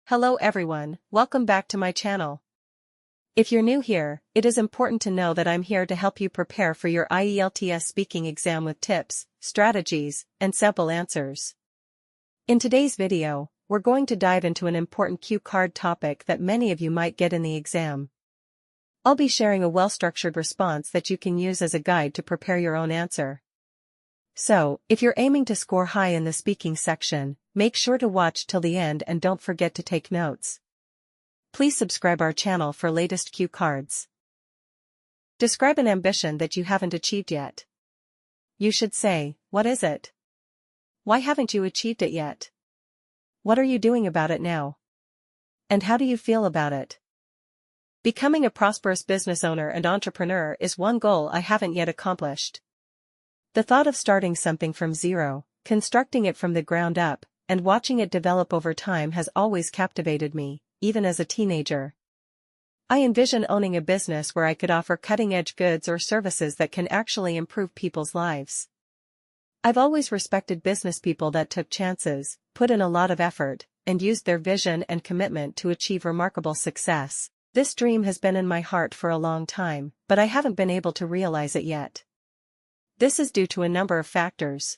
Hello everyone, welcome back to my channel. If you're new here, it is important to know that I'm here to help you prepare for your IELTS speaking exam with tips, strategies, and sample answers. In today's video, we're going to dive into an important cue card topic that many of you might get in the exam. I'll be sharing a well-structured response that you can use as a guide to prepare your own answer. So, if you're aiming to score high in the speaking section, make sure to watch till the end and don't forget to take notes. Please subscribe our channel for latest cue cards. Describe an ambition that you haven't achieved yet. You should say, what is it? Why haven't you achieved it yet? What are you doing about it now? And how do you feel about it? Becoming a prosperous business owner and entrepreneur is one goal I haven't yet accomplished. The thought of starting something from zero, constructing it from the ground up, and watching it develop over time has always captivated me, even as a teenager. I envision owning a business where I could offer cutting-edge goods or services that can actually improve people's lives. I've always respected business people that took chances, put in a lot of effort, and used their vision and commitment to achieve remarkable success. This dream has been in my heart for a long time, but I haven't been able to realize it yet. This is due to a number of factors.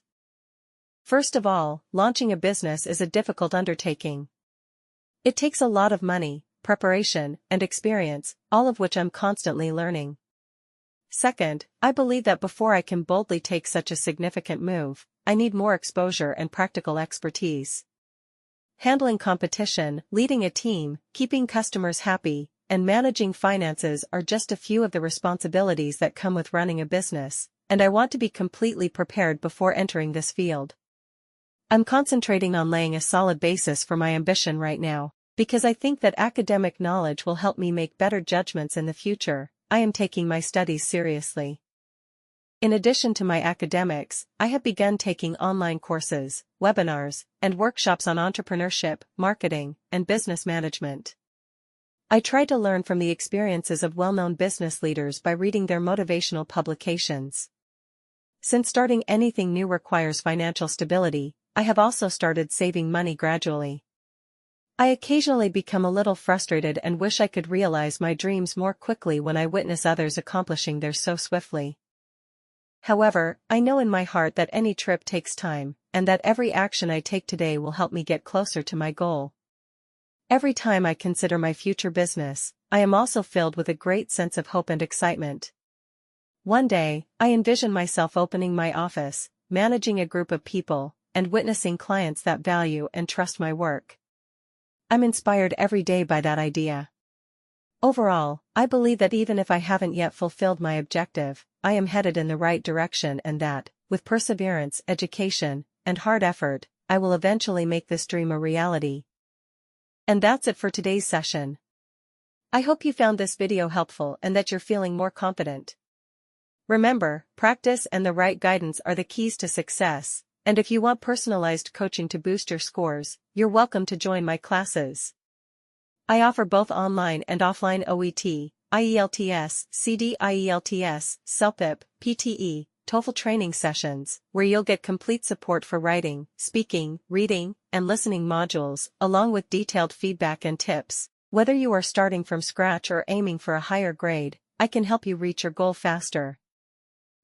First of all, launching a business is a difficult undertaking. It takes a lot of money, preparation, and experience, all of which I'm constantly learning. Second, I believe that before I can boldly take such a significant move, I need more exposure and practical expertise. Handling competition, leading a team, keeping customers happy, and managing finances are just a few of the responsibilities that come with running a business, and I want to be completely prepared before entering this field. I'm concentrating on laying a solid basis for my ambition right now, because I think that academic knowledge will help me make better judgments in the future. I am taking my studies seriously. In addition to my academics, I have begun taking online courses, webinars, and workshops on entrepreneurship, marketing, and business management. I try to learn from the experiences of well-known business leaders by reading their motivational publications. Since starting anything new requires financial stability, I have also started saving money gradually. I occasionally become a little frustrated and wish I could realize my dreams more quickly when I witness others accomplishing theirs so swiftly. However, I know in my heart that any trip takes time, and that every action I take today will help me get closer to my goal. Every time I consider my future business, I am also filled with a great sense of hope and excitement. One day, I envision myself opening my office, managing a group of people, and witnessing clients that value and trust my work. I'm inspired every day by that idea. Overall, I believe that even if I haven't yet fulfilled my objective, I am headed in the right direction and that, with perseverance, education, and hard effort, I will eventually make this dream a reality. And that's it for today's session. I hope you found this video helpful and that you're feeling more confident. Remember, practice and the right guidance are the keys to success, and if you want personalized coaching to boost your scores, you're welcome to join my classes. I offer both online and offline OET, IELTS, CD IELTS, CELPIP, PTE, TOEFL training sessions, where you'll get complete support for writing, speaking, reading, and listening modules, along with detailed feedback and tips. Whether you are starting from scratch or aiming for a higher grade, I can help you reach your goal faster.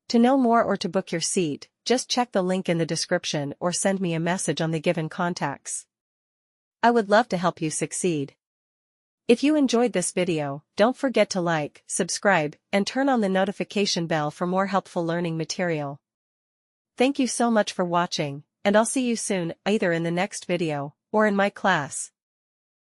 To know more or to book your seat, just check the link in the description or send me a message on the given contacts. I would love to help you succeed. If you enjoyed this video, don't forget to like, subscribe, and turn on the notification bell for more helpful learning material. Thank you so much for watching, and I'll see you soon, either in the next video, or in my class.